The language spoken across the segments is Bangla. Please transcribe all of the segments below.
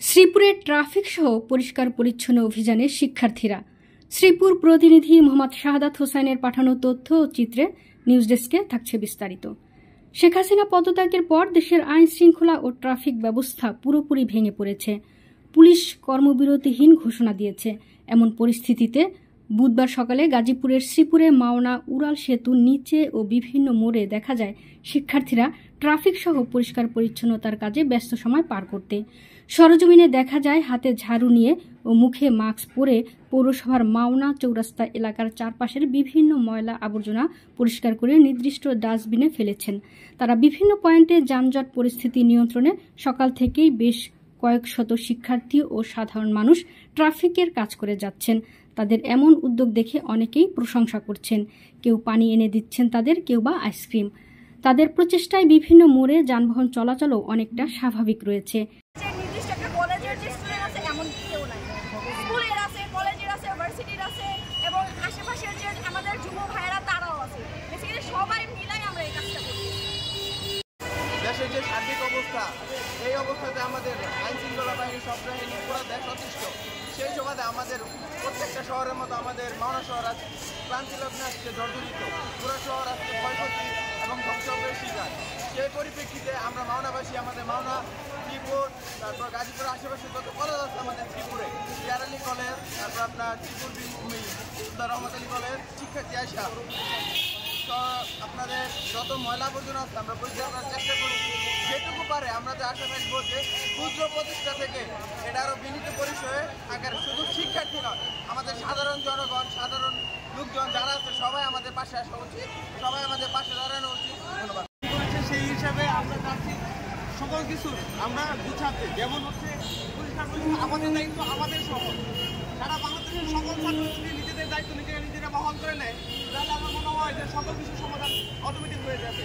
শ্রীপুরে ট্রাফিক সহ পরিষ্কার পরিচ্ছন্ন অভিযানে শিক্ষার্থীরা। শ্রীপুর প্রতিনিধি মোহাম্মদ শাহাদাত হোসাইনের পাঠানো তথ্য ও চিত্রে নিউজ ডেস্কে থাকছে বিস্তারিত। শেখ হাসিনা পদত্যাগের পর দেশের আইন শৃঙ্খলা ও ট্রাফিক ব্যবস্থা পুরোপুরি ভেঙে পড়েছে। পুলিশ কর্মবিরতিহীন ঘোষণা দিয়েছে। এমন পরিস্থিতিতে বুধবার সকালে গাজীপুরের শ্রীপুরে মাওনা উড়াল সেতুর নিচে ও বিভিন্ন মোড়ে দেখা যায় শিক্ষার্থীরা ট্রাফিক সহ পরিষ্কার পরিচ্ছন্নতার কাজে ব্যস্ত সময় পার করতে। সরজমিনে দেখা যায় হাতে ঝাড়ু নিয়ে ও মুখে মাস্ক পরে পৌরসভার মাওনা চৌরাস্তা এলাকার চারপাশের বিভিন্ন ময়লা আবর্জনা পরিষ্কার করে নির্দিষ্ট ডাস্টবিনে ফেলেছেন। তারা বিভিন্ন পয়েন্টে যানজট পরিস্থিতি নিয়ন্ত্রণে সকাল থেকেই বেশ কয়েক শত শিক্ষার্থী ও সাধারণ মানুষ ট্রাফিকের কাজ করে যাচ্ছেন। তাদের এমন উদ্যোগ দেখে অনেকেই প্রশংসা করছেন। কেউ পানি এনে দিচ্ছেন তাদের, কেউ বা আইসক্রিম। তাদের প্রচেষ্টায় বিভিন্ন মোড়ে যানবাহন চলাচলও অনেকটা স্বাভাবিক রয়েছে। দেশের যে সার্বিক অবস্থা, এই অবস্থাতে আমাদের আইন শৃঙ্খলা বাহিনী সব বাহিনী পুরো দেশ অতিষ্ঠ। সেই সুবাদে আমাদের প্রত্যেকটা শহরের মতো আমাদের মাওনা শহর আজকে ক্লান্তি লগ্নে আজকে জর্জরিত, পুরো শহর আজকে ক্ষয়ক্ষতি এবং ধ্বংসের শিকার। সেই পরিপ্রেক্ষিতে আমরা মাওনাবাসী, আমাদের মাওনা, শ্রীপুর, তারপর গাজীপুরের আশেপাশে যত কলেজ আছে আমাদের শ্রীপুরে, পিয়ার আলী কলেজ, তারপর আপনার শ্রীপুর রহমত আলী কলেজ, শিক্ষার্থী আসা আপনাদের যত ময়লা আবর্জনা আছে আমরা পরিষ্কার করার চেষ্টা করি। যেটুকু পারে আমরা যে আশা রাখবো যে ক্ষুদ্র প্রতিষ্ঠা থেকে এটা আরও বিনীত পরিসরে থাকার, শুধু শিক্ষার্থী নয়, আমাদের সাধারণ জনগণ, সাধারণ লোকজন যারা আছে সবাই আমাদের পাশে আসা উচিত, সবাই আমাদের পাশে দাঁড়ানো উচিত। ধন্যবাদ। সেই হিসাবে আমরা চাচ্ছি সকল কিছু আমরা গুছাতে, যেমন হচ্ছে পরিষ্কার পরিচ্ছন্ন আমাদের দায়িত্ব, আমাদের শহর সারা বাংলাদেশের সকল ছাত্র যদি নিজেদের দায়িত্ব নিজেরা বহন করে নেয়, তাহলে আমার মনে হয় যে সকল কিছু সমাধান অটোমেটিক হয়ে যাবে।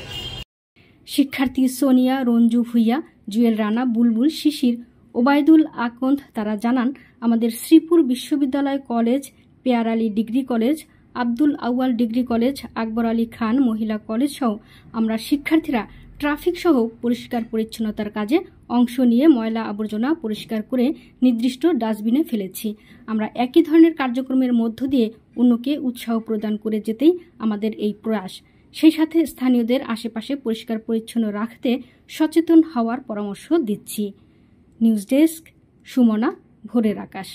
শিক্ষার্থী সোনিয়া, রঞ্জু ভুইয়া, জুয়েল রানা, বুলবুল, শিশির, ওবায়দুল আকন্দ তারা জানান, আমাদের শ্রীপুর বিশ্ববিদ্যালয় college, pair Ali degree college, Abdul Awal degree college, Akbar Ali Khan মহিলা কলেজ সহ আমরা শিক্ষার্থীরা ট্রাফিক সহ পরিষ্কার পরিচ্ছন্নতার কাজে অংশ নিয়ে ময়লা আবর্জনা পরিষ্কার করে নির্দিষ্ট ডাস্টবিনে ফেলেছি। আমরা একই ধরনের কার্যক্রমের মধ্য দিয়ে অন্যকে উৎসাহ প্রদান করে যেতেই আমাদের এই প্রয়াস। সেই সাথে স্থানীয়দের আশেপাশে পরিষ্কার পরিচ্ছন্ন রাখতে সচেতন হওয়ার পরামর্শ দিচ্ছি। নিউজ ডেস্ক, সুমনা, ভোরের আকাশ।